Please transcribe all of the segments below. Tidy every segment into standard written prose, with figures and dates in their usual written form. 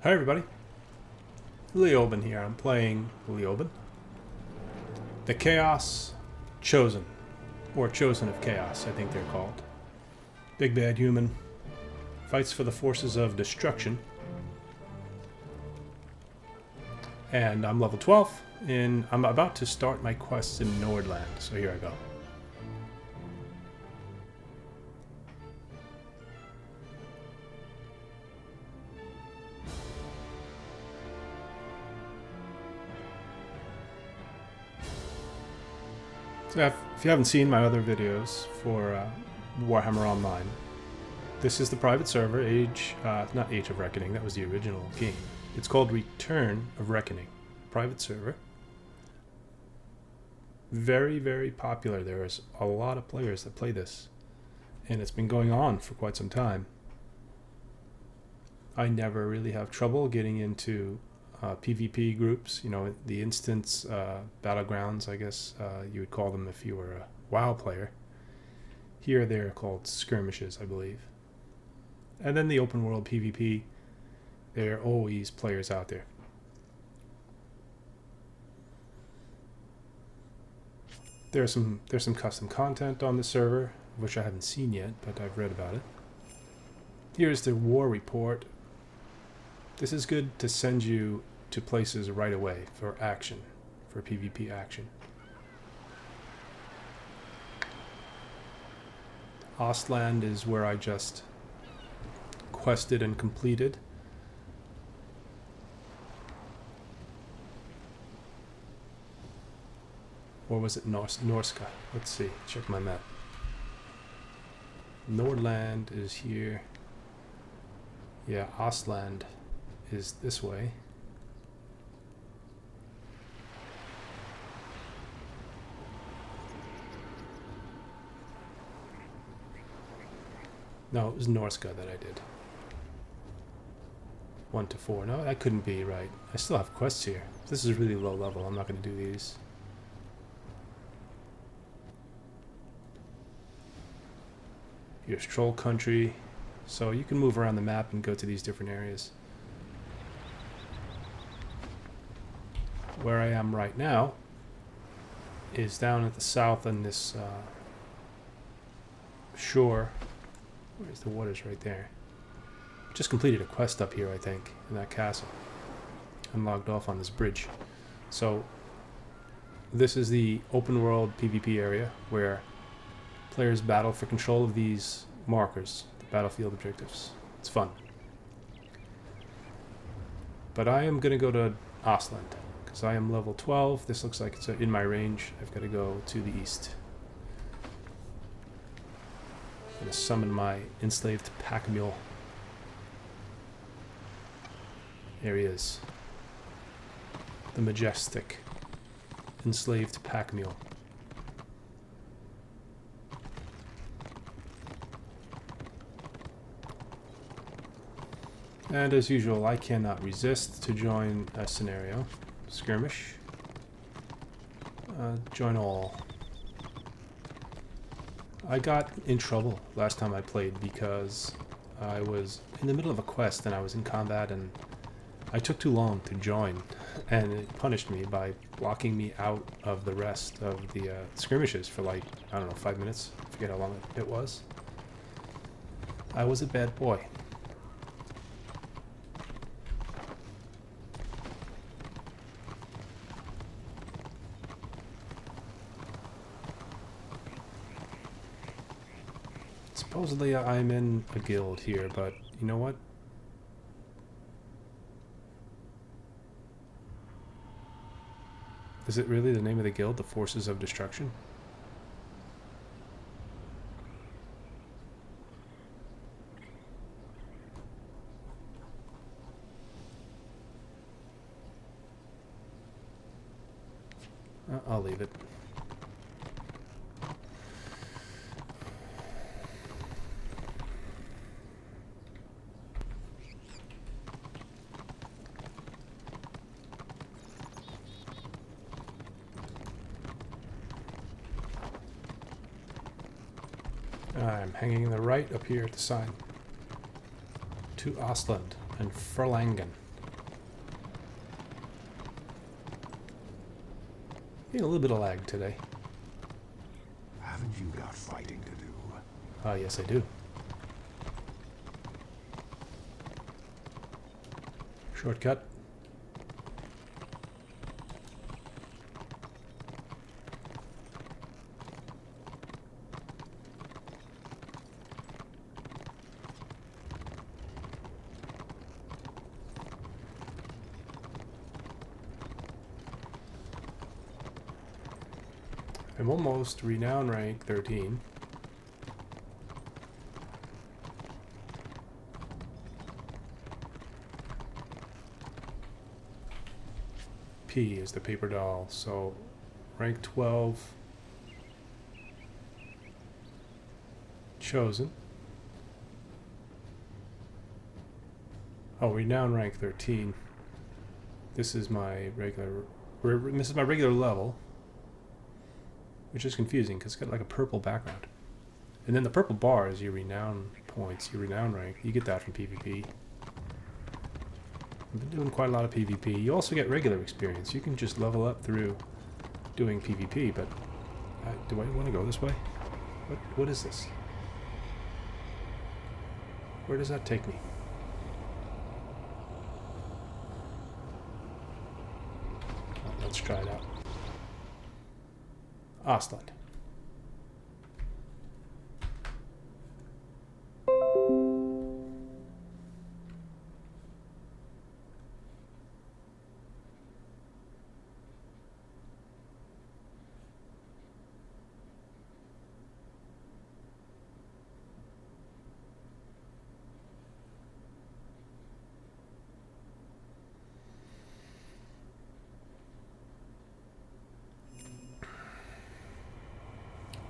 Hi everybody, Leobyn here. I'm playing Leobyn, the Chaos Chosen, or Chosen of Chaos, I think they're called. Big bad human, fights for the forces of destruction, and I'm level 12, and I'm about to start my quests in Nordland, so here I go. So if you haven't seen my other videos for Warhammer Online, this is the private server, not Age of Reckoning, that was the original game. It's called Return of Reckoning, private server. Very, very popular. There's a lot of players that play this, and it's been going on for quite some time. I never really have trouble getting into PvP groups, you know, the instance battlegrounds, I guess you would call them if you were a WoW player. Here they're called Skirmishes, I believe. And then the open world PvP, there are always players out there. There's some custom content on the server, which I haven't seen yet, but I've read about it. Here's the war report. This is good to send you to places right away for action, for PvP action. Ostland is where I just quested and completed. Or was it Norska? Let's see, check my map. Nordland is here. Yeah, Ostland is this way. No, it was Norska that I did. 1 to 4. No, that couldn't be right. I still have quests here. This is really low level. I'm not going to do these. Here's Troll Country. So you can move around the map and go to these different areas. Where I am right now is down at the south on this shore. Where's the waters? Right there. Just completed a quest up here, I think, in that castle. I'm logged off on this bridge. So this is the open world PvP area where players battle for control of these markers, the battlefield objectives. It's fun. But I am going to go to Ostland because I am level 12. This looks like it's in my range. I've got to go to the east. I'm going to summon my enslaved pack mule. There he is. The majestic enslaved pack mule. And as usual, I cannot resist to join a scenario. Skirmish. Join all. I got in trouble last time I played because I was in the middle of a quest and I was in combat and I took too long to join, and it punished me by blocking me out of the rest of the skirmishes for like, I don't know, 5 minutes. I forget how long it was. I was a bad boy. Supposedly I'm in a guild here, but you know what? Is it really the name of the guild, the Forces of Destruction? I'll leave it. I'm hanging the right up here at the sign. To Ostland and Furlangen. Getting a little bit of lag today. Haven't you got fighting to do? Ah, yes I do. Shortcut. I'm almost renown rank 13. P is the paper doll, so rank 12 chosen. Oh, renown rank 13. This is my regular level, which is confusing because it's got like a purple background. And then the purple bar is your renown points, your renown rank. You get that from PvP. I've been doing quite a lot of PvP. You also get regular experience. You can just level up through doing PvP, but do I want to go this way? What is this? Where does that take me? Oh, let's try it out. Ostland.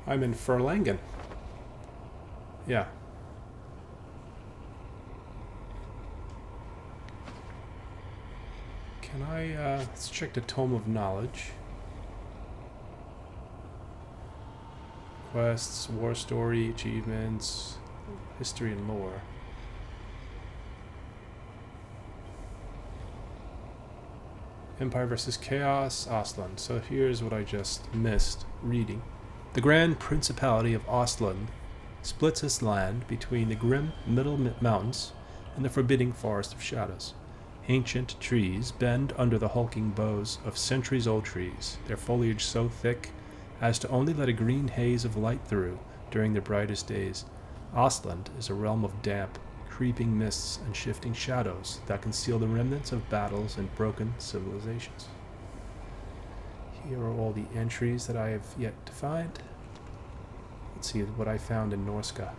I'm in Furlangen. Yeah. Can I, let's check the Tome of Knowledge. Quests, War Story, Achievements, History and Lore. Empire versus Chaos, Ostland. So here's what I just missed reading. The Grand Principality of Ostland splits its land between the grim Middle Mountains and the forbidding Forest of Shadows. Ancient trees bend under the hulking boughs of centuries-old trees, their foliage so thick as to only let a green haze of light through during the brightest days. Ostland is a realm of damp, creeping mists and shifting shadows that conceal the remnants of battles and broken civilizations. Here are all the entries that I have yet to find. Let's see what I found in Norska.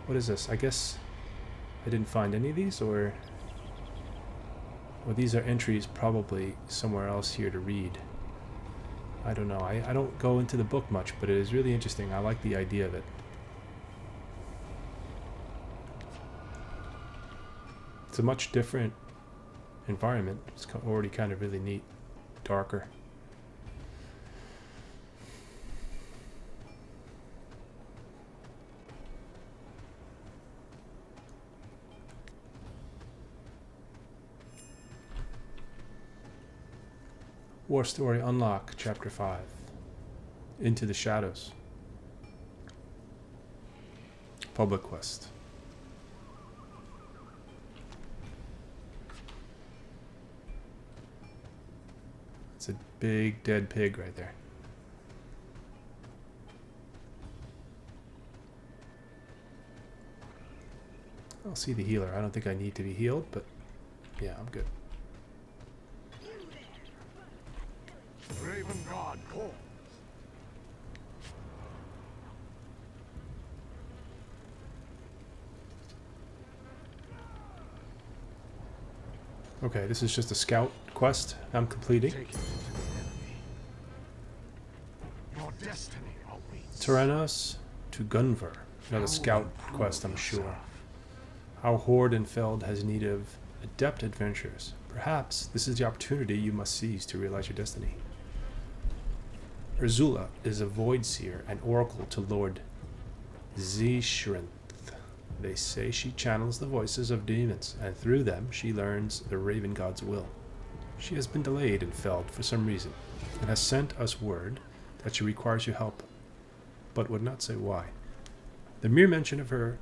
What is this? I guess I didn't find any of these, or these are entries probably somewhere else here to read. I don't know. I don't go into the book much, but it is really interesting. I like the idea of it. It's a much different environment. It's already kind of really neat. Darker. War Story Unlock, Chapter 5. Into the Shadows. Public Quest. It's a big dead pig right there. I'll see the healer. I don't think I need to be healed, but yeah, I'm good. Raven God, call. Okay, this is just a scout quest I'm completing. Take it to the enemy. Your destiny awaits. Tyrannos to Gunvar. Another scout quest, I'm sure. Our Horde in Feld has need of adept adventurers. Perhaps this is the opportunity you must seize to realize your destiny. Ursula is a void seer and oracle to Lord Zishrinth. They say she channels the voices of demons, and through them she learns the Raven God's will. She has been delayed in Feld for some reason, and has sent us word that she requires your help, but would not say why. The mere mention of her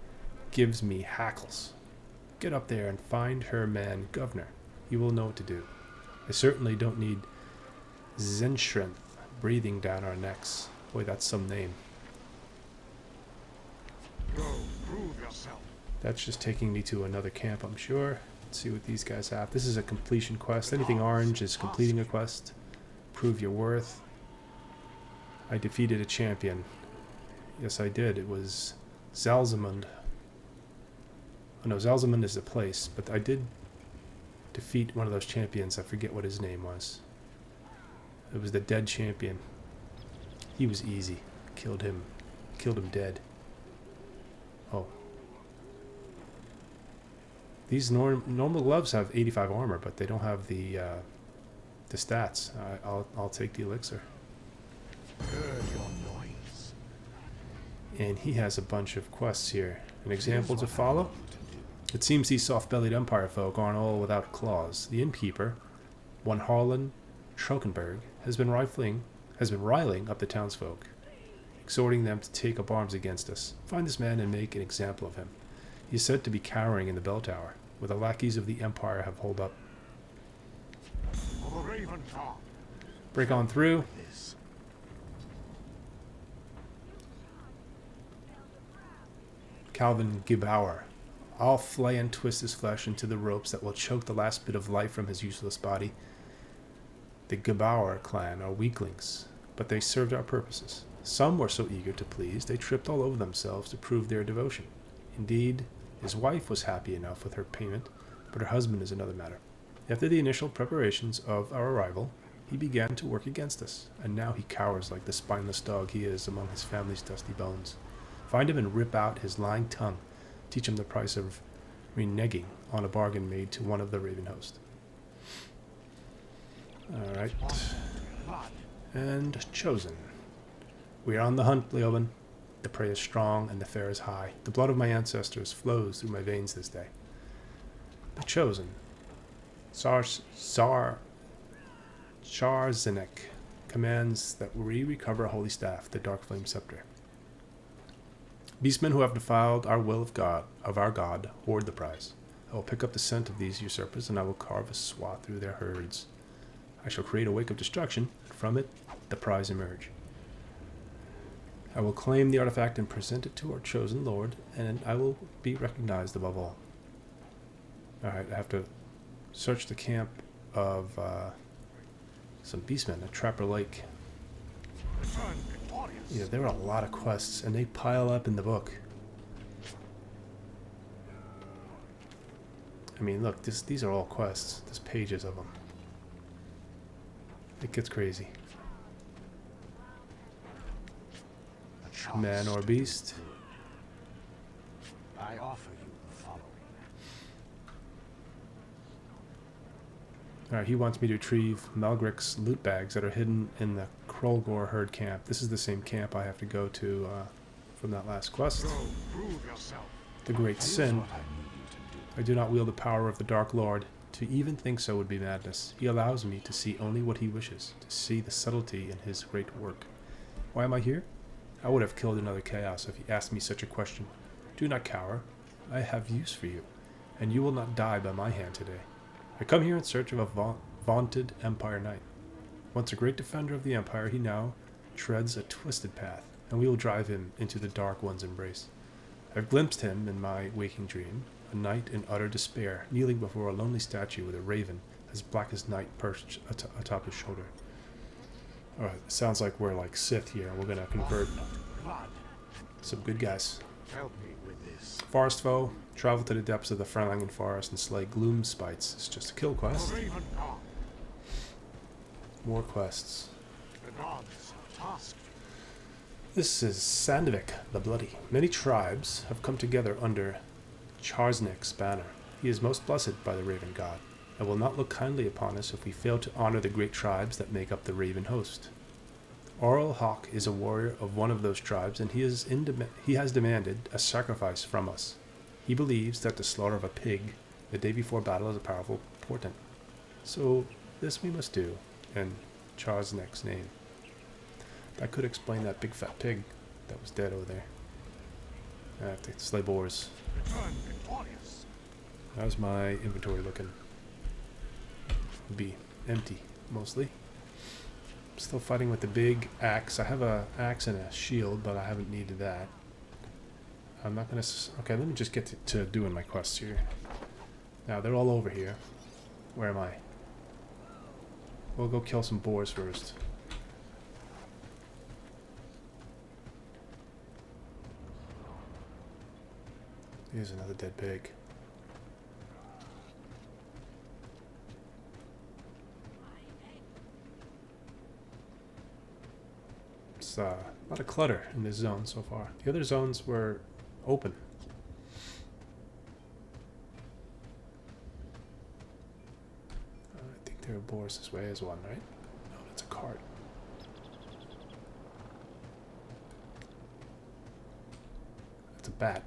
gives me hackles. Get up there and find her man governor. He will know what to do. I certainly don't need Zenstrength breathing down our necks. Boy, that's some name. Go, prove yourself. That's just taking me to another camp, I'm sure. Let's see what these guys have. This is a completion quest. Anything orange is completing a quest. Prove your worth. I defeated a champion. Yes, I did. It was Zalzamund. Oh no, Zalzamund is the place, but I did defeat one of those champions. I forget what his name was. It was the dead champion. He was easy. Killed him dead. Oh. These normal gloves have 85 armor, but they don't have the stats. I'll take the elixir. Heard your noise. And he has a bunch of quests here. An example to follow? It seems these soft-bellied Empire folk aren't all without claws. The innkeeper, one Harlan Schrokenberg, has been riling up the townsfolk, exhorting them to take up arms against us. Find this man and make an example of him. He is said to be cowering in the bell tower, where the lackeys of the Empire have holed up. Break on through. Calvin Gibauer. I'll flay and twist his flesh into the ropes that will choke the last bit of life from his useless body. The Gibauer clan are weaklings, but they served our purposes. Some were so eager to please, they tripped all over themselves to prove their devotion. Indeed, his wife was happy enough with her payment, but her husband is another matter. After the initial preparations of our arrival, he began to work against us, and now he cowers like the spineless dog he is among his family's dusty bones. Find him and rip out his lying tongue. Teach him the price of reneging on a bargain made to one of the Raven host. Alright. And chosen. We are on the hunt, Leobyn. The prey is strong and the fare is high. The blood of my ancestors flows through my veins this day. The chosen. Czarzenek commands that we recover a holy staff, the dark flame scepter. Beastmen who have defiled our will of our God, hoard the prize. I will pick up the scent of these usurpers, and I will carve a swath through their herds. I shall create a wake of destruction, and from it the prize emerge. I will claim the artifact and present it to our chosen lord, and I will be recognized above all. Alright, I have to search the camp of some beastmen at Trapper Lake. Yeah, there are a lot of quests, and they pile up in the book. I mean, look, these are all quests. There's pages of them. It gets crazy. Man or beast? I offer you the following. Alright, he wants me to retrieve Malgrik's loot bags that are hidden in the Krolgor herd camp. This is the same camp I have to go to from that last quest. The Great Sin. I do not wield the power of the Dark Lord. To even think so would be madness. He allows me to see only what he wishes, to see the subtlety in his great work. Why am I here? I would have killed another chaos if he asked me such a question. Do not cower. I have use for you, and you will not die by my hand today. I come here in search of a vaunted Empire Knight. Once a great defender of the Empire, he now treads a twisted path, and we will drive him into the Dark One's embrace. I've glimpsed him in my waking dream, a knight in utter despair, kneeling before a lonely statue with a raven as black as night perched atop his shoulder. Alright, sounds like we're like Sith here. We're gonna convert some good guys. Help me with this. Forest foe, travel to the depths of the Franlangen forest and slay gloom spites. It's just a kill quest. More quests. The gods task. This is Sandvik the Bloody. Many tribes have come together under Czarzenek's banner. He is most blessed by the Raven God, and will not look kindly upon us if we fail to honor the great tribes that make up the Raven host. Orl Hawk is a warrior of one of those tribes, and he has demanded a sacrifice from us. He believes that the slaughter of a pig the day before battle is a powerful portent. So, This we must do. And Charsnek's name. That could explain that big fat pig that was dead over there. I have to slay boars. Return victorious. How's my inventory looking? Would be empty, mostly. I'm still fighting with the big axe. I have a axe and a shield, but I haven't needed that. I'm not gonna... Okay, let me just get to doing my quests here. Now, they're all over here. Where am I? We'll go kill some boars first. Here's another dead pig. It's a lot of clutter in this zone so far. The other zones were open. I think there are boars this way as one, right? No, that's a cart. That's a bat.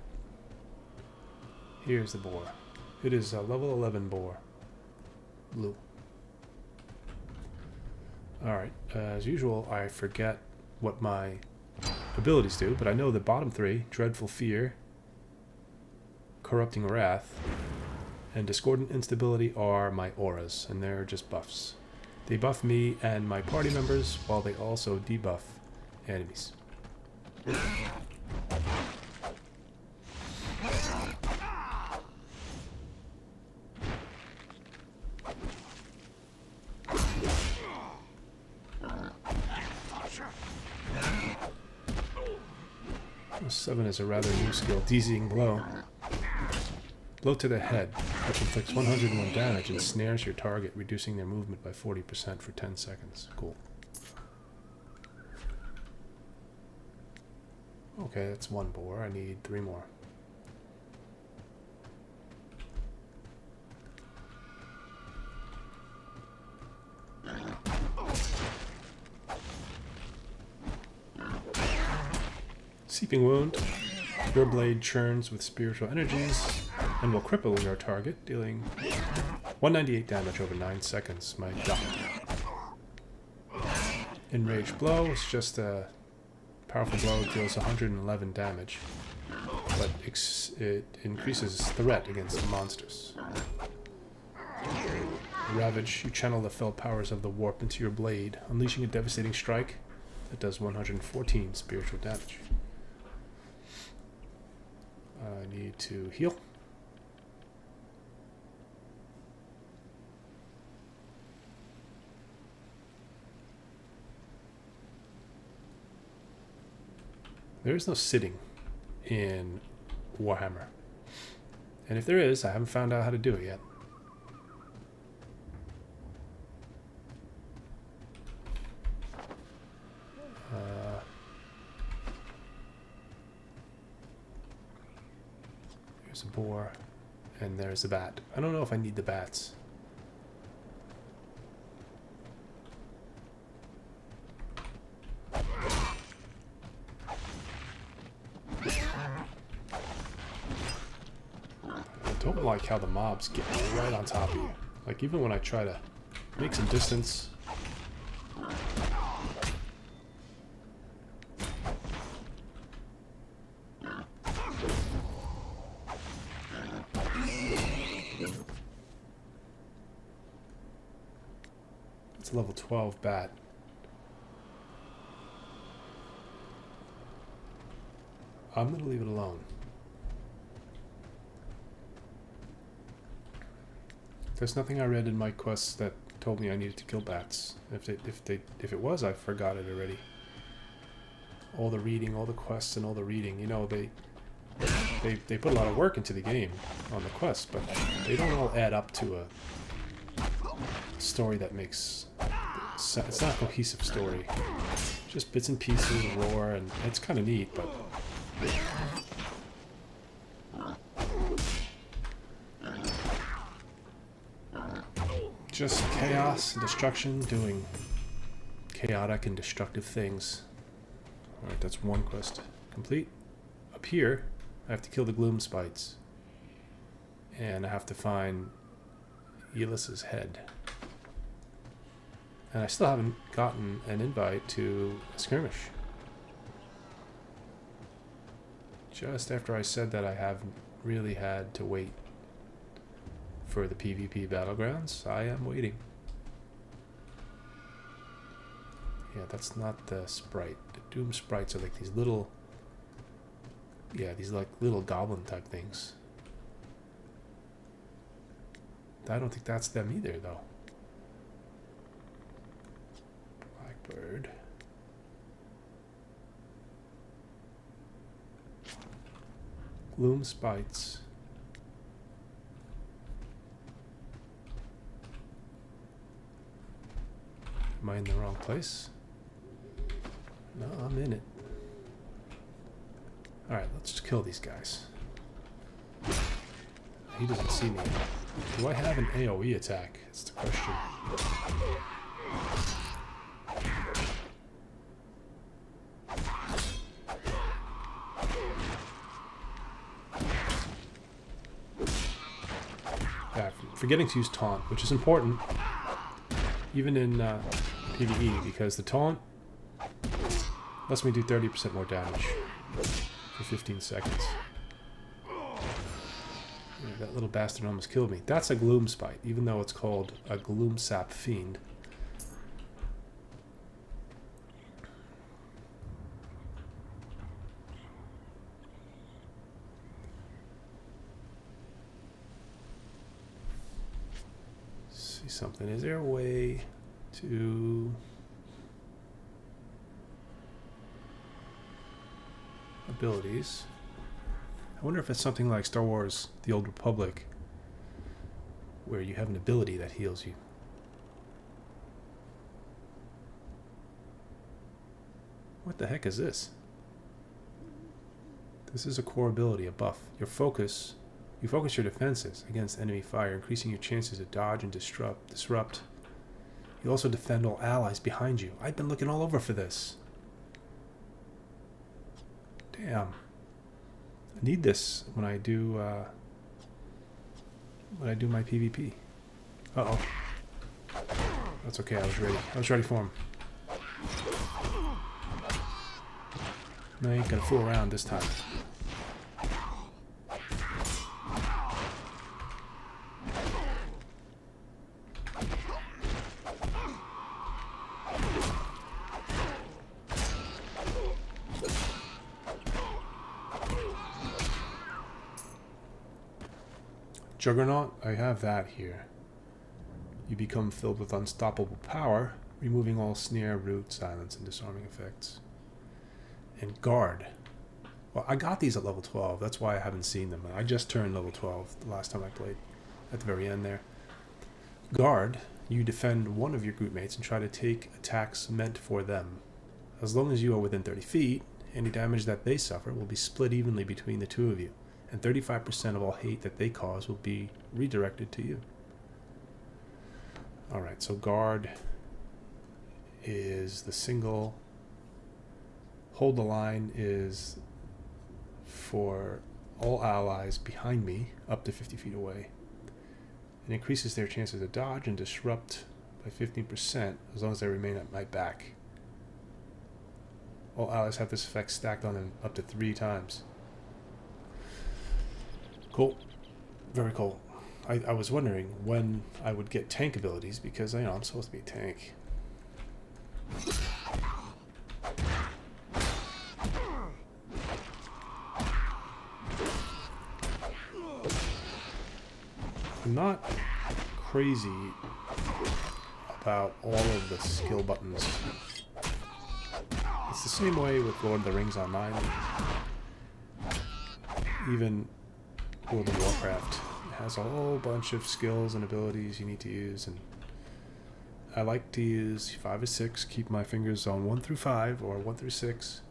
Here's the boar. It is a level 11 boar. Blue. Alright, as usual, I forget what my abilities do, but I know the bottom three, Dreadful Fear, Corrupting Wrath, and Discordant Instability are my auras, and they're just buffs. They buff me and my party members, while they also debuff enemies. Seven is a rather new skill, dizzying blow. Blow to the head, which inflicts 101 damage and snares your target, reducing their movement by 40% for 10 seconds. Cool. Okay, that's one boar. I need 3 more. Seeping Wound. Your blade churns with spiritual energies and will cripple your target, dealing 198 damage over 9 seconds. My god. Enraged Blow is just a powerful blow, deals 111 damage, but it increases threat against monsters. Ravage, you channel the fell powers of the warp into your blade, unleashing a devastating strike that does 114 spiritual damage. I need to heal. There is no sitting in Warhammer. And if there is, I haven't found out how to do it yet. There's a boar, and there's a bat. I don't know if I need the bats. I don't like how the mobs get right on top of you. Like, even when I try to make some distance. It's a level 12 bat. I'm going to leave it alone. There's nothing I read in my quests that told me I needed to kill bats. If it was, I forgot it already. All the reading, all the quests, and all the reading. You know, they put a lot of work into the game on the quests, but they don't all add up to a story that makes sense. It's not a cohesive story. Just bits and pieces, roar, and it's kind of neat, but. Just chaos and destruction, doing chaotic and destructive things. Alright, that's one quest complete. Up here, I have to kill the gloom spites. And I have to find Elis's head. And I still haven't gotten an invite to a skirmish. Just after I said that, I haven't really had to wait for the PvP battlegrounds. I am waiting. Yeah, that's not the sprite. The Doom sprites are like these little... Yeah, these like little goblin type things. I don't think that's them either, though. Blackbird. Gloom Spites. Am I in the wrong place? No, I'm in it. Alright, let's just kill these guys. He doesn't see me. Do I have an AoE attack? That's the question. Yeah, forgetting to use taunt, which is important, even in PvE, because the taunt lets me do 30% more damage for 15 seconds. Yeah, that little bastard almost killed me. That's a Gloom Spite, even though it's called a Gloom Sap Fiend. See something. Is there a way to... abilities? I wonder if it's something like Star Wars The Old Republic, where you have an ability that heals you. What the heck is this? This is a core ability, a buff. You focus your defenses against enemy fire, increasing your chances to dodge and disrupt. You also defend all allies behind you. I've been looking all over for this. Damn. I need this when I do my PvP. Uh-oh. That's okay, I was ready. I was ready for him. I ain't gonna fool around this time. Juggernaut, I have that here. You become filled with unstoppable power, removing all snare, root, silence, and disarming effects. And Guard. Well, I got these at level 12. That's why I haven't seen them. I just turned level 12 the last time I played. At the very end there. Guard, you defend one of your group mates and try to take attacks meant for them. As long as you are within 30 feet, any damage that they suffer will be split evenly between the two of you. And 35% of all hate that they cause will be redirected to you. Alright, so Guard is the single. Hold the Line is for all allies behind me, up to 50 feet away. It increases their chances to dodge and disrupt by 15% as long as they remain at my back. All allies have this effect stacked on them up to 3 times. Cool. Very cool. I was wondering when I would get tank abilities because, you know, I'm supposed to be a tank. I'm not crazy about all of the skill buttons. It's the same way with Lord of the Rings Online. Even World of Warcraft has a whole bunch of skills and abilities you need to use, and I like to use 5 or 6, keep my fingers on 1 through 5 or 1 through 6,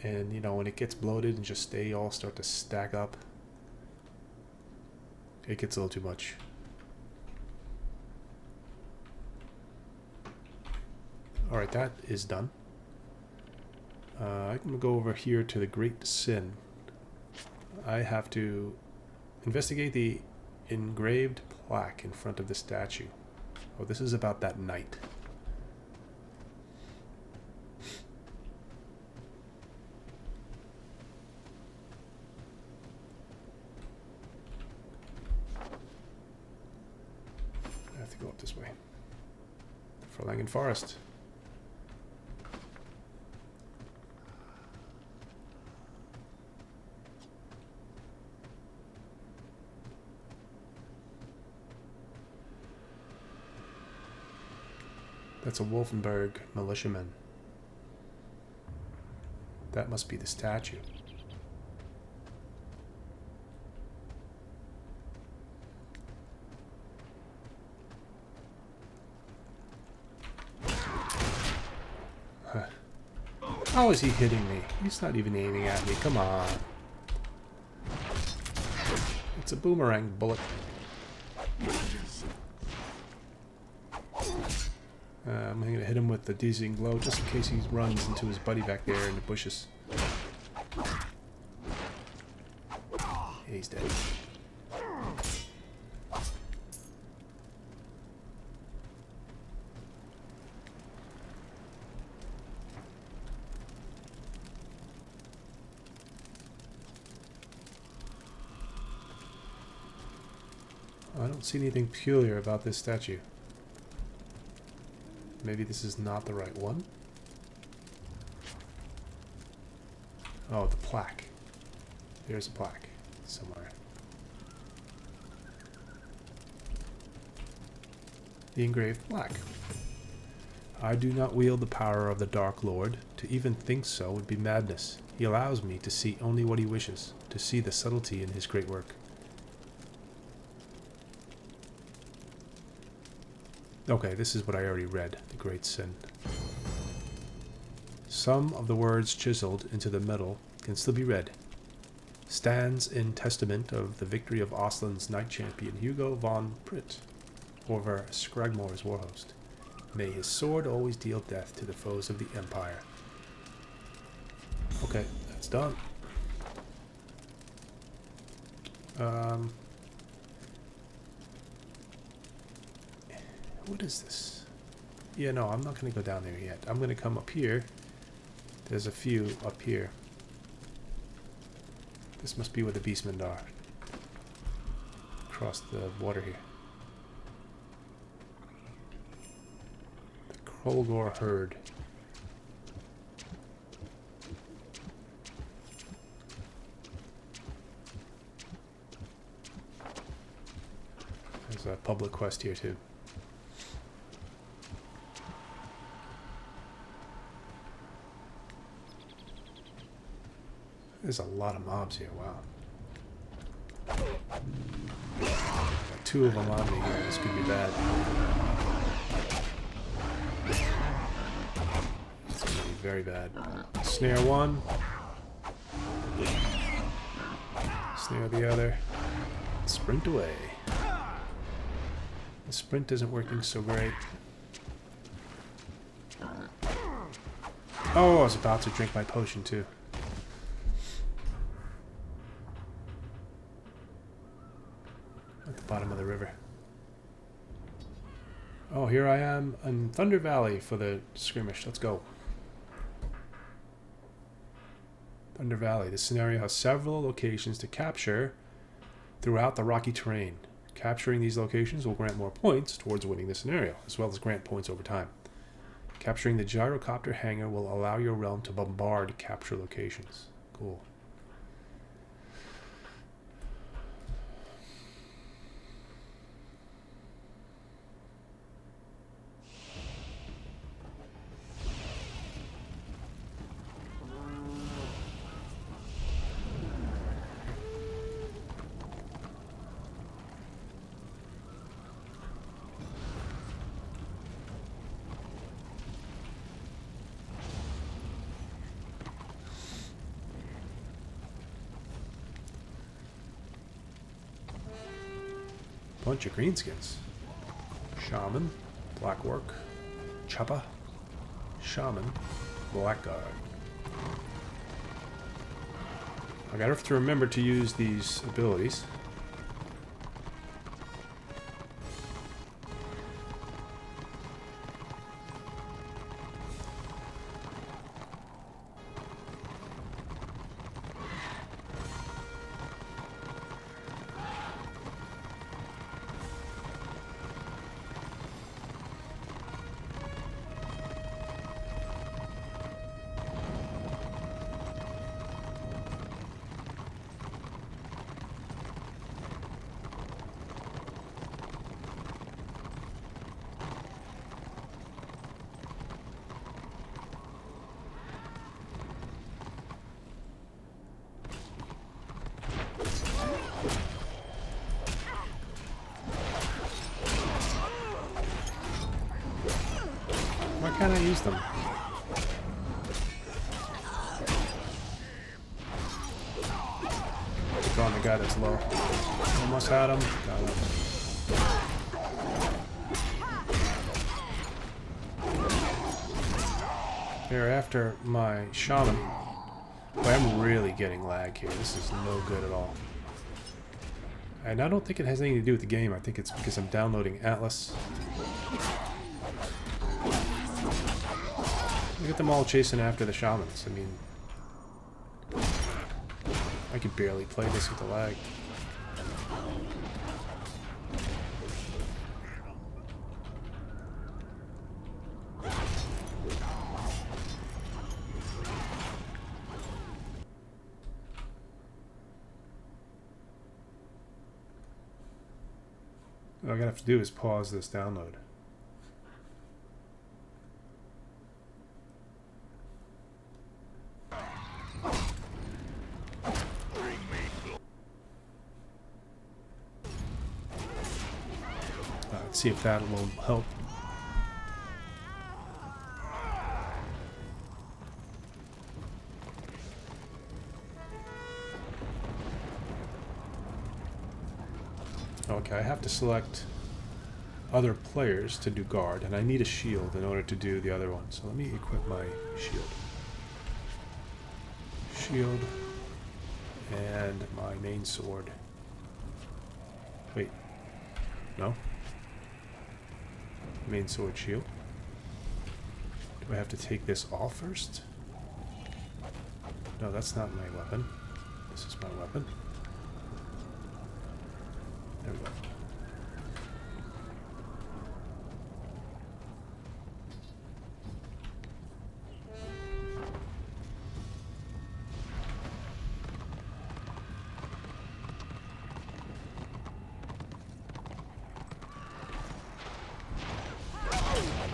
and you know, when it gets bloated and just they all start to stack up, it gets a little too much. Alright, that is done. I'm going to go over here to the Great Sin. I have to investigate the engraved plaque in front of the statue. Oh, this is about that knight. Langen Forest. That's a Wolfenberg militiaman. That must be the statue. How is he hitting me? He's not even aiming at me. Come on. It's a boomerang bullet. I'm going to hit him with the dizzying blow just in case he runs into his buddy back there in the bushes. Yeah, he's dead. I don't see anything peculiar about this statue. Maybe this is not the right one? Oh, the plaque. There's a plaque somewhere. The engraved plaque. I do not wield the power of the Dark Lord. To even think so would be madness. He allows me to see only what he wishes, to see the subtlety in his great work. Okay, this is what I already read, the Great Sin. Some of the words chiseled into the metal can still be read. Stands in testament of the victory of Ostland's knight champion Hugo von Pritt over Scragmore's warhost. May his sword always deal death to the foes of the Empire. Okay, that's done. What is this? Yeah, no, I'm not going to go down there yet. I'm going to come up here. There's a few up here. This must be where the beastmen are. Across the water here. The Krolgor herd. There's a public quest here too. There's a lot of mobs here, wow. Got two of them on me here, this could be bad. It's going to be very bad. Snare one. Snare the other. Sprint away. The sprint isn't working so great. Oh, I was about to drink my potion too. Bottom of the river. Oh, here I am in Thunder Valley for the skirmish. Let's go. Thunder Valley. This scenario has several locations to capture throughout the rocky terrain. Capturing these locations will grant more points towards winning the scenario, as well as grant points over time. Capturing the gyrocopter hangar will allow your realm to bombard capture locations. Cool. Bunch of greenskins. Shaman, Blackwork, Choppa, Shaman, Blackguard. I gotta have to remember to use these abilities. can't I use them? On the guy that's low. Almost had him. Got him. They're after my shaman. Boy, I'm really getting lag here. This is no good at all. And I don't think it has anything to do with the game. I think it's because I'm downloading Atlas. Look at them all chasing after the shamans. I mean, I can barely play this with the lag. All I'm gonna have to do is pause this download. Let's see if that will help. Okay, I have to select other players to do guard, and I need a shield in order to do the other one. So let me equip my shield. Shield and my main sword. Wait, no? Main sword shield. Do I have to take this off first? No, that's not my weapon. This is my weapon. There we go.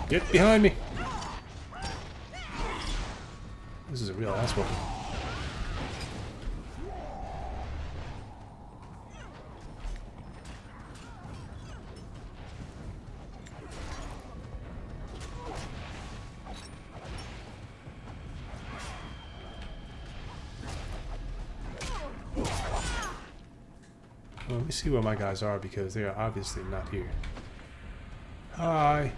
Get behind me! This is a real ass whooping. Well, let me see where my guys are because they are obviously not here. Hi!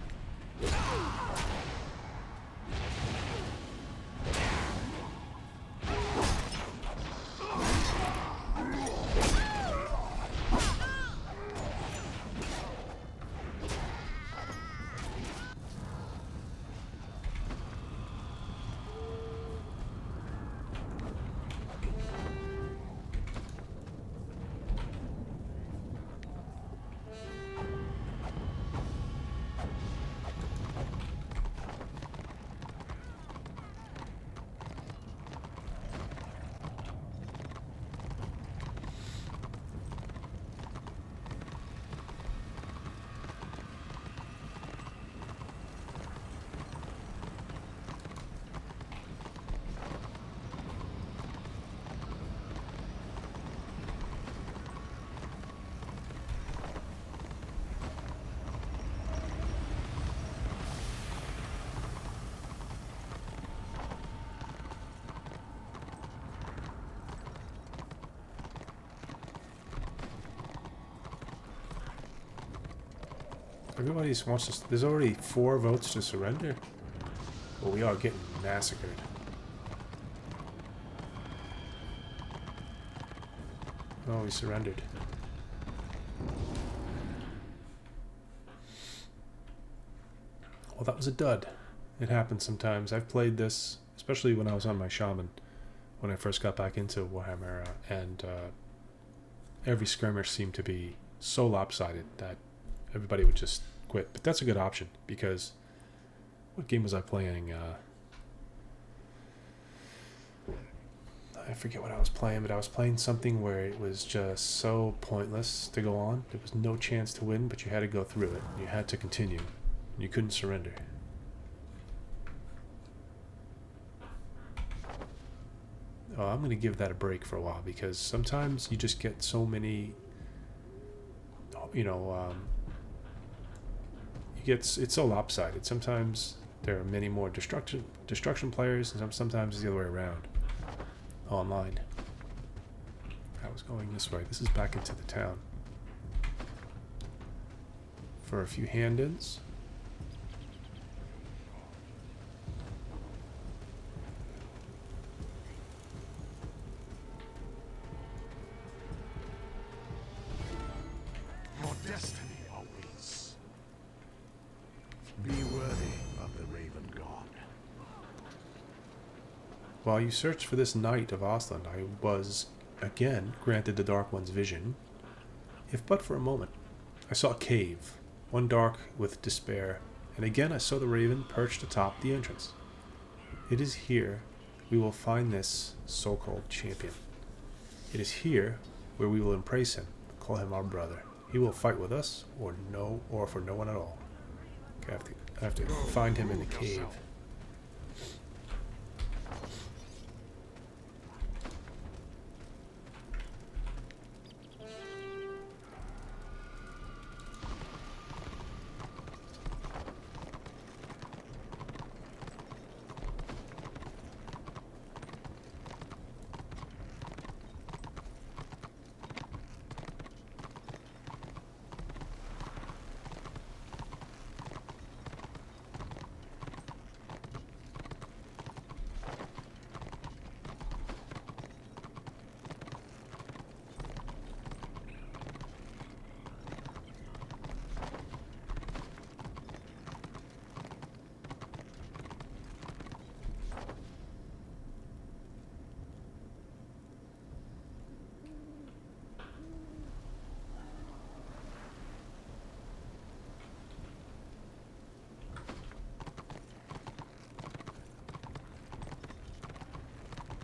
Everybody just wants to... There's already 4 votes to surrender. Well, we are getting massacred. Oh, we surrendered. Well, that was a dud. It happens sometimes. I've played this, especially when I was on my shaman, when I first got back into Warhammer, and every skirmish seemed to be so lopsided that everybody would just quit. But that's a good option, because what game was I playing? I forget what I was playing, but I was playing something where it was just so pointless to go on. There was no chance to win, but you had to go through it. You had to continue. You couldn't surrender. Oh, I'm going to give that a break for a while, because sometimes you just get so many, you know, it's so lopsided. Sometimes there are many more destruction players, and sometimes it's the other way around. Online. I was going this way. This is back into the town. For a few hand-ins. Your destiny awaits. Be worthy of the Raven God. While you searched for this knight of Ostland, I was, again, granted the Dark One's vision, if but for a moment. I saw a cave, one dark with despair, and again I saw the Raven perched atop the entrance. It is here we will find this so-called champion. It is here where we will embrace him, call him our brother. He will fight with us, or for no one at all. Okay, I have to find him in the cave.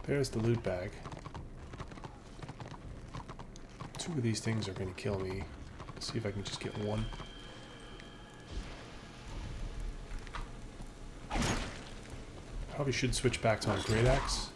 There's the loot bag. 2 of these things are going to kill me. Let's see if I can just get one. Probably should switch back to my great axe.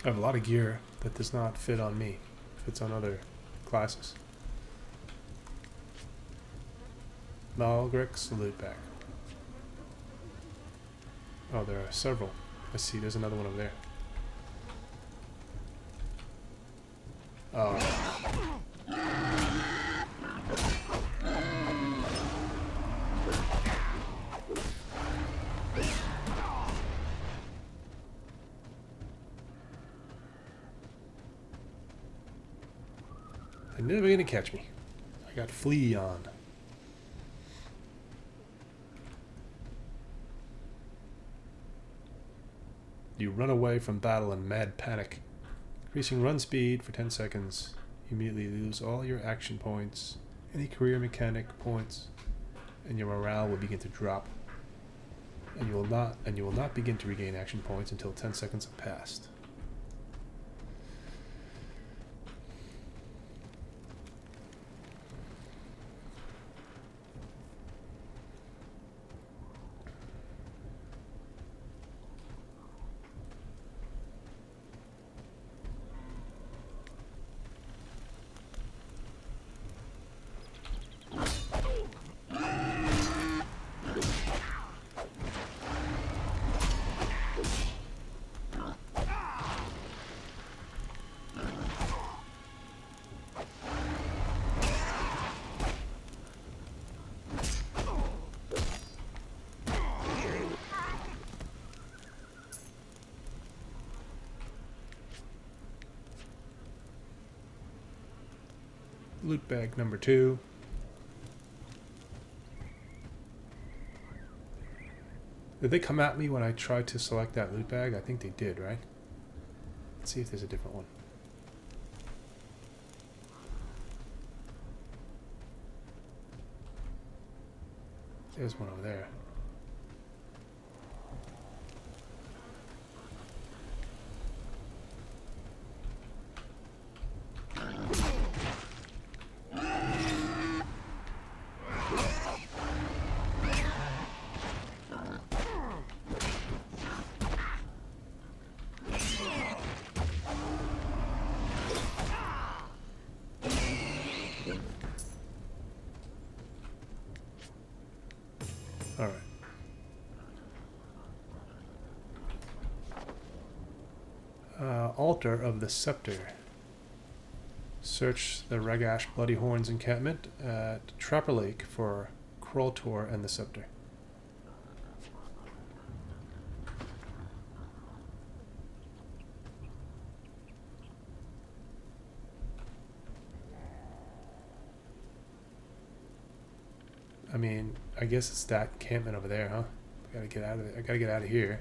I have a lot of gear that does not fit on me. Fits on other classes. Malgrix loot bag. Oh, there are several. I see, there's another one over there. Oh. They're never gonna catch me. I got flea on. You run away from battle in mad panic. Increasing run speed for 10 seconds. You immediately lose all your action points, any career mechanic points, and your morale will begin to drop. And you will not begin to regain action points until 10 seconds have passed. loot bag number 2. Did they come at me when I tried to select that loot bag? I think they did, right? Let's see if there's a different one. There's one over there. Alright. Altar of the Scepter. Search the Ragash Bloody Horns encampment at Trapper Lake for Kroltor and the Scepter. I mean, I guess it's that encampment over there, huh? I gotta get out of it. I gotta get out of here.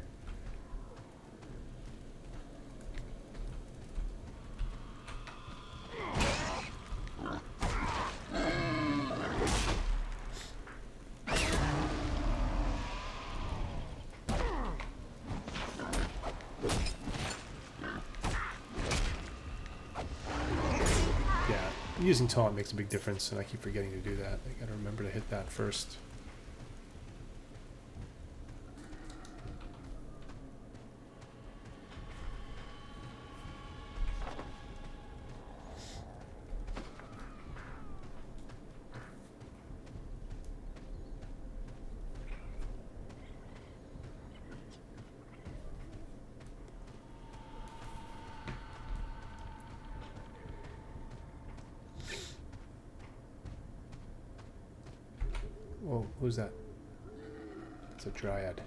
Using taunt makes a big difference, and I keep forgetting to do that. I gotta remember to hit that first. Whoa, who's that? It's a dryad.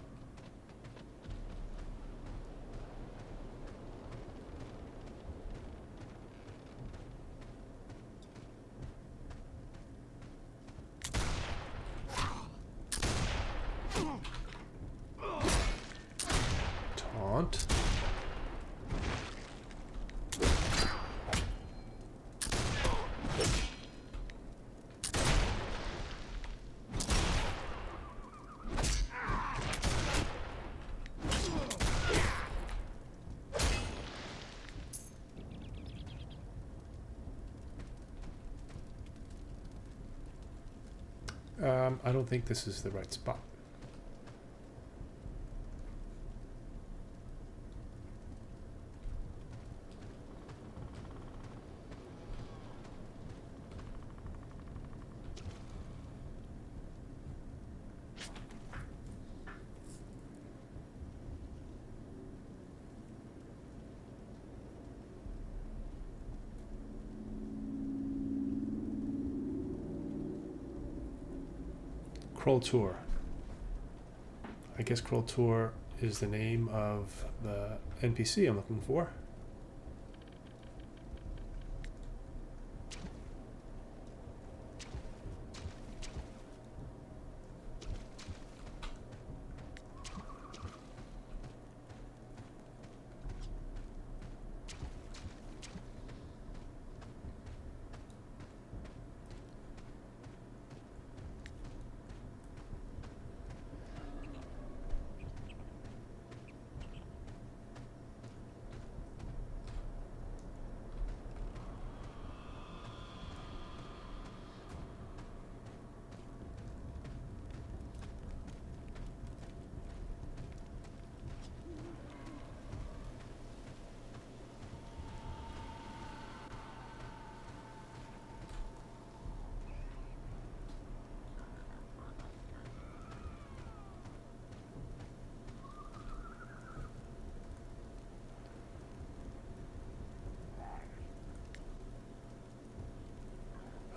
Taunt. I don't think this is the right spot. Kroltor. I guess Kroltor is the name of the NPC I'm looking for.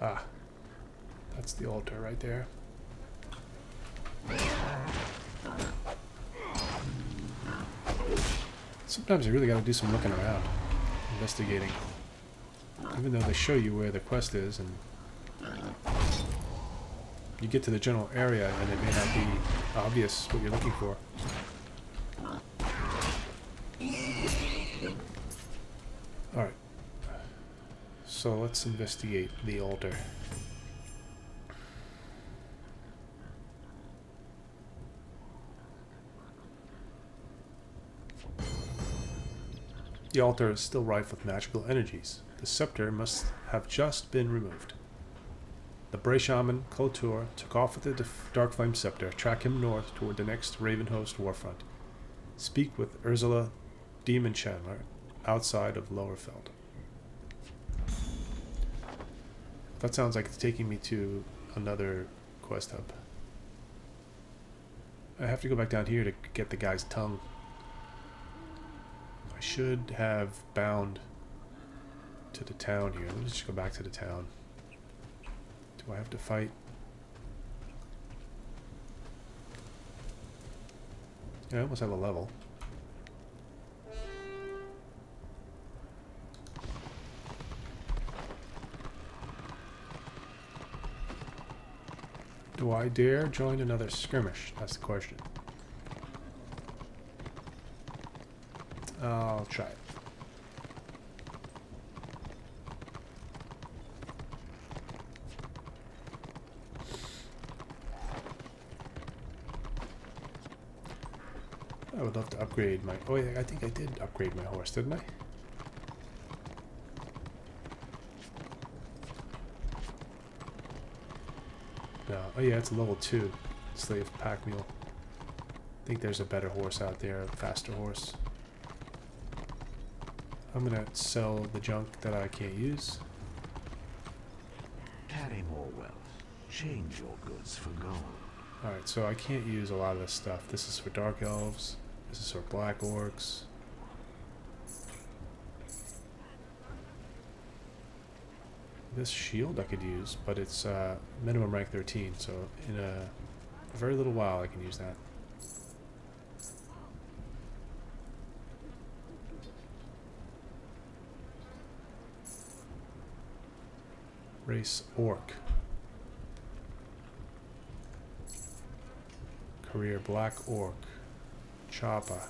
Ah, that's the altar right there. Sometimes you really gotta do some looking around, investigating. Even though they show you where the quest is and you get to the general area and it may not be obvious what you're looking for. Alright. So let's investigate the altar. The altar is still rife with magical energies. The scepter must have just been removed. The Bray Shaman, Kotor, took off with the Dark Flame Scepter. Track him north toward the next Ravenhost warfront. Speak with Ursula, Demon Chandler, outside of Lowerfeld. That sounds like it's taking me to another quest hub. I have to go back down here to get the guy's tongue. I should have bound to the town here. Let's just go back to the town. Do I have to fight? Yeah, I almost have a level. Do I dare join another skirmish? That's the question. I'll try it. I would love to upgrade my... Oh, yeah, I think I did upgrade my horse, didn't I? No. Oh, yeah, it's a level 2 slave pack mule. I think there's a better horse out there, a faster horse. I'm gonna sell the junk that I can't use. Carry more wealth. Change your goods for gold. Alright, so I can't use a lot of this stuff. This is for dark elves. This is for black orcs. This shield I could use, but it's minimum rank 13, so in a very little while I can use that. Race orc. Career black orc. Choppa.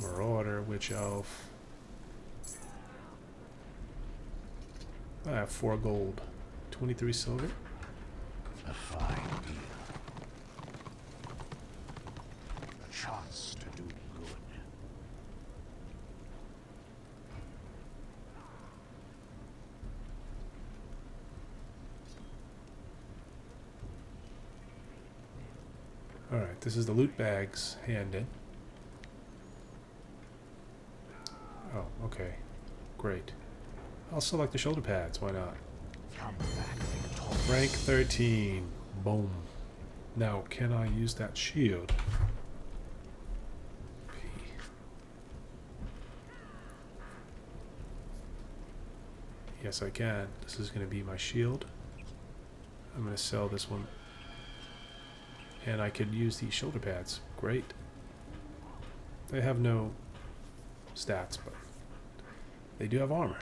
Marauder, witch elf. I have 4 gold. 23 silver. A fine deal. A chance to do good. Alright, this is the loot bags handed. Oh, okay. Great. I'll select the shoulder pads, why not? Come back victorious. Rank 13. Boom. Now, can I use that shield? P. Yes, I can. This is going to be my shield. I'm going to sell this one. And I could use these shoulder pads. Great. They have no stats, but they do have armor.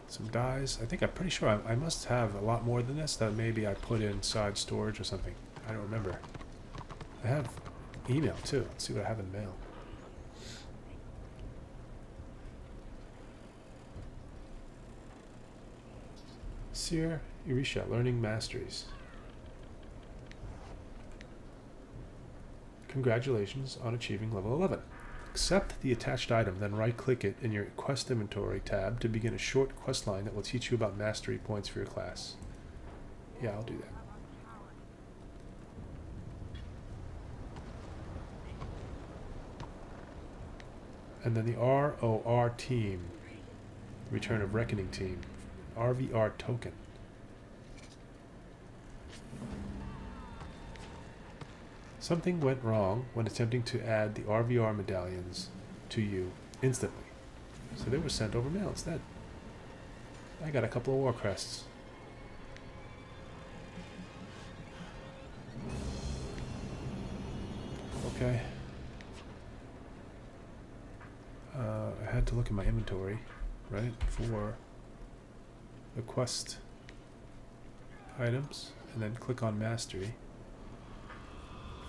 Some dyes. I think I'm pretty sure I must have a lot more than this that maybe I put inside storage or something. I don't remember. I have email too. Let's see what I have in mail. Sir Irisha, learning masteries. Congratulations on achieving level 11. Accept the attached item, then right-click it in your Quest Inventory tab to begin a short quest line that will teach you about mastery points for your class. Yeah, I'll do that. And then the ROR team, Return of Reckoning team, RVR token. Something went wrong when attempting to add the RVR medallions to you instantly. So they were sent over mail instead. I got a couple of war crests. Okay. I had to look at my inventory, right, for the quest items and then click on Mastery.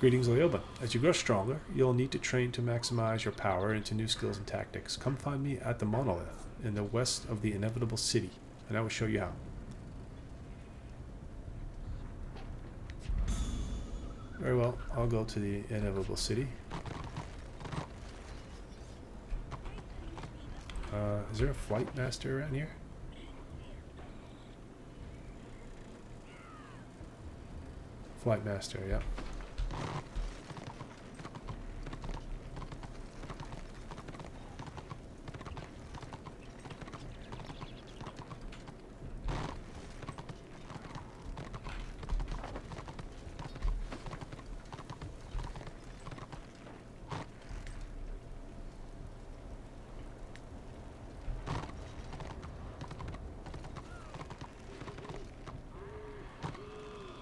Greetings, Leobyn. As you grow stronger, you'll need to train to maximize your power into new skills and tactics. Come find me at the Monolith in the west of the Inevitable City, and I will show you how. Very well, I'll go to the Inevitable City. Is there a flight master around here? Flight master, yeah.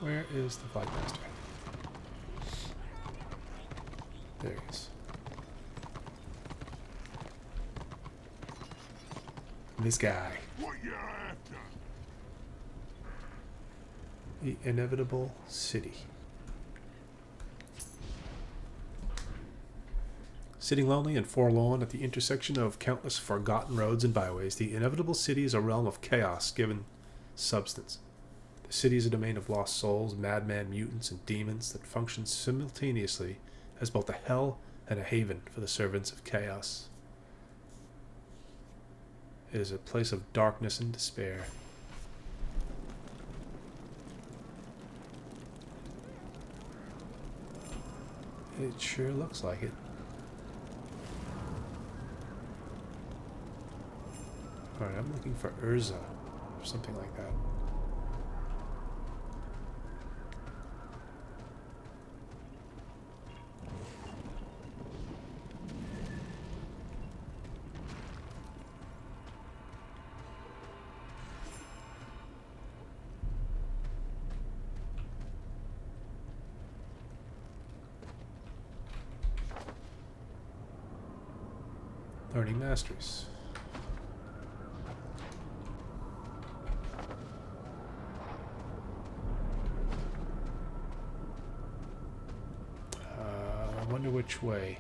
Where is the flight master? There he is. This guy. What you after? The Inevitable City. Sitting lonely and forlorn at the intersection of countless forgotten roads and byways, the Inevitable City is a realm of chaos given substance. The city is a domain of lost souls, madman mutants, and demons that function simultaneously as both a hell and a haven for the servants of chaos. It is a place of darkness and despair. It sure looks like it. Alright, I'm looking for Urza, or something like that. Learning masteries. I wonder which way.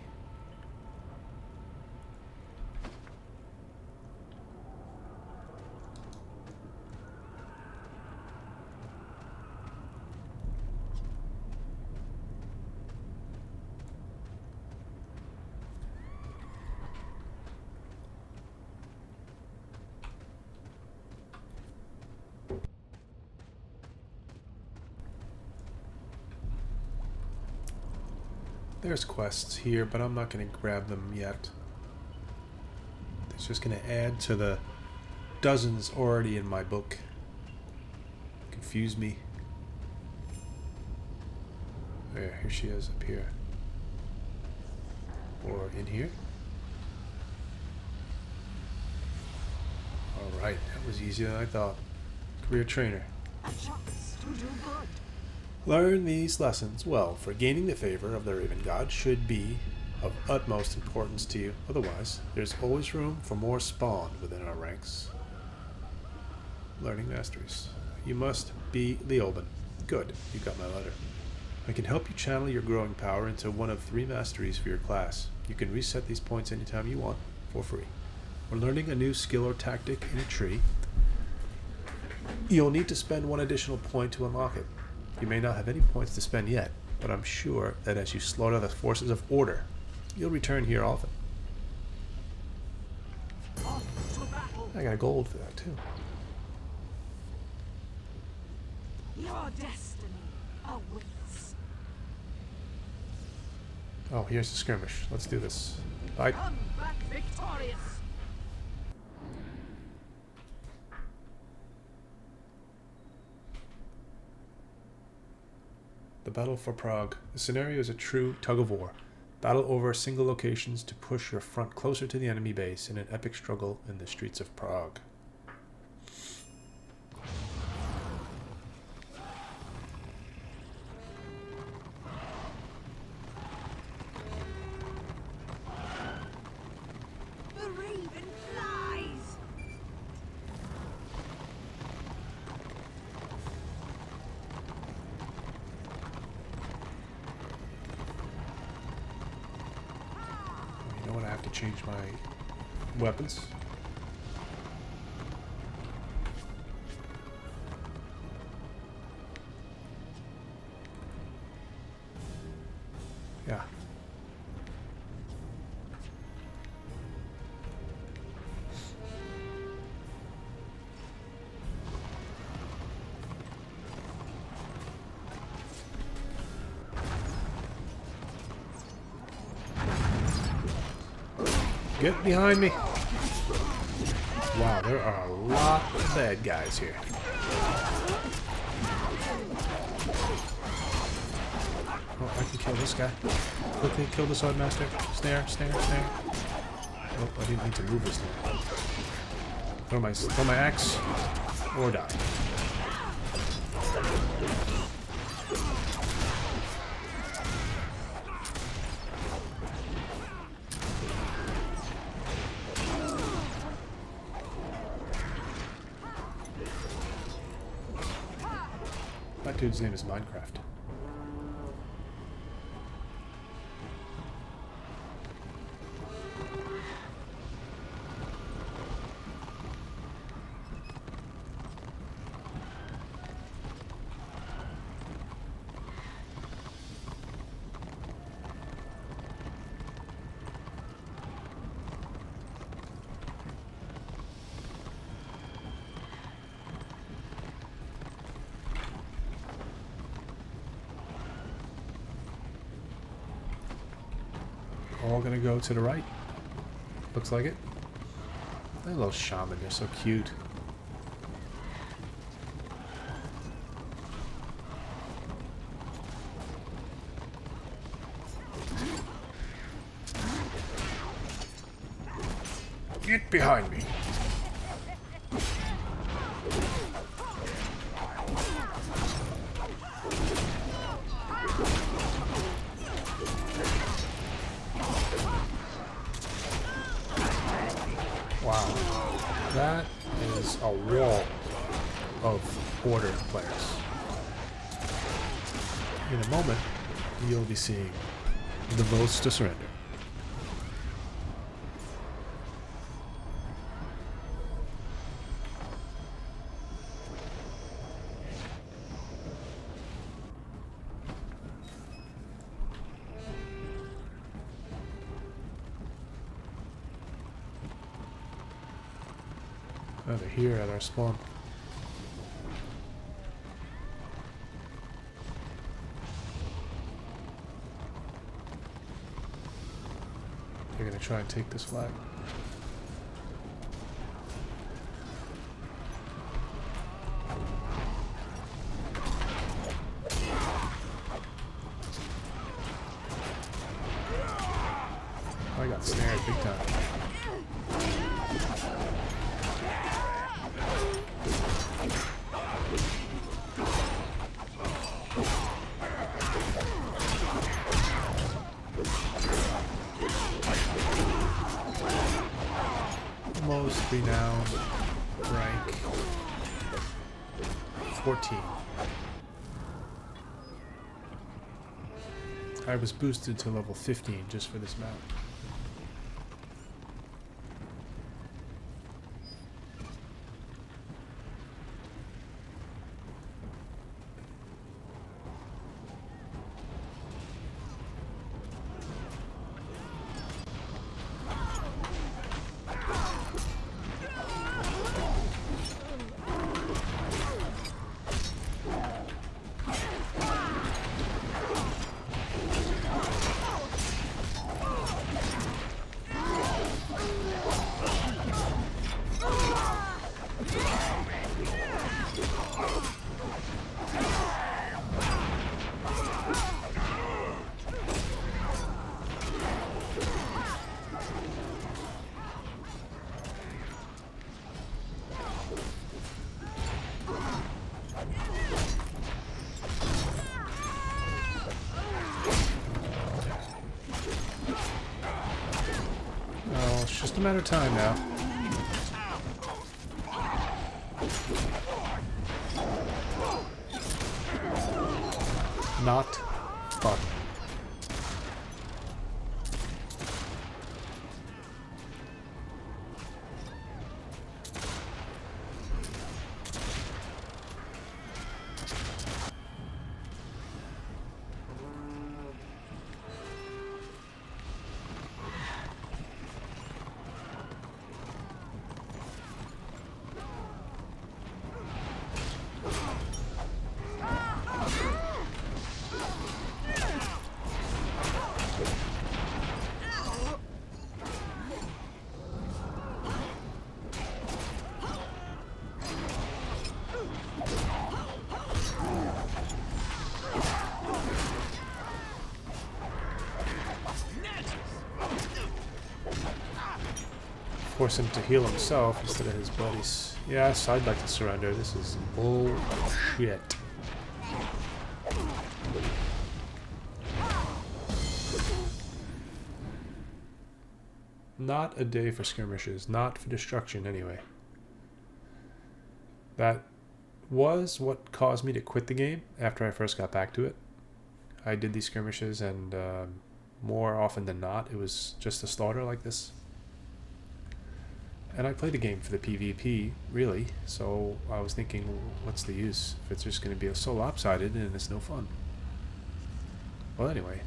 There's quests here, but I'm not going to grab them yet. It's just going to add to the dozens already in my book. Confuse me. There, here she is up here. Or in here. Alright, that was easier than I thought. Career trainer. A chance to do good. Learn these lessons well, for gaining the favor of the Raven God should be of utmost importance to you. Otherwise, there's always room for more spawn within our ranks. Learning masteries. You must be Leobyn. Good, you got my letter. I can help you channel your growing power into one of 3 masteries for your class. You can reset these points anytime you want, for free. When learning a new skill or tactic in a tree, you'll need to spend 1 additional point to unlock it. You may not have any points to spend yet, but I'm sure that as you slaughter the forces of order, you'll return here often. I got a gold for that too. Your destiny awaits. Oh, here's the skirmish. Let's do this. Bye. Come back victorious. The battle for Prague. The scenario is a true tug-of-war. Battle over single locations to push your front closer to the enemy base in an epic struggle in the streets of Prague. The raven flies. can change my weapons. Yeah. Get behind me. Wow, there are a lot of bad guys here. Oh, I can kill this guy. Quickly kill the swordmaster. Snare, snare, snare. Oh, I didn't need to move this thing. Throw my axe, or die. That dude's name is Minecraft. All gonna go to the right. Looks like it. That little shaman, they're so cute. Get behind me. Wow, that is a wall of order players. In a moment, you'll be seeing the votes to surrender. Oh, they're here at our spawn. They're gonna try and take this flag. I got snared big time. Most renowned rank 14. I was boosted to level 15 just for this map. It's just a matter of time now. Not fun. force him to heal himself instead of his buddies. Yes, I'd like to surrender. This is bullshit. Not a day for skirmishes. Not for destruction, anyway. That was what caused me to quit the game after I first got back to it. I did these skirmishes, and more often than not, it was just a slaughter like this. And I played the game for the PvP, really, so I was thinking, what's the use if it's just going to be so lopsided and it's no fun? Well, anyway,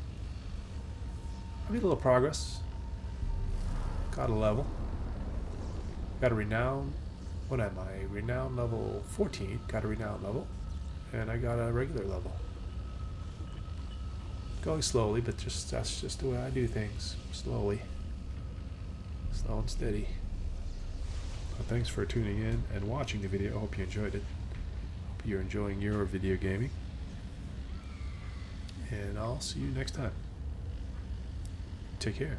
I made a little progress. Got a level. Got a renown. What am I? Renown level 14. Got a renown level. And I got a regular level. Going slowly, but that's just the way I do things. Slowly. Slow and steady. But thanks for tuning in and watching the video. I hope you enjoyed it. Hope you're enjoying your video gaming. And I'll see you next time. Take care.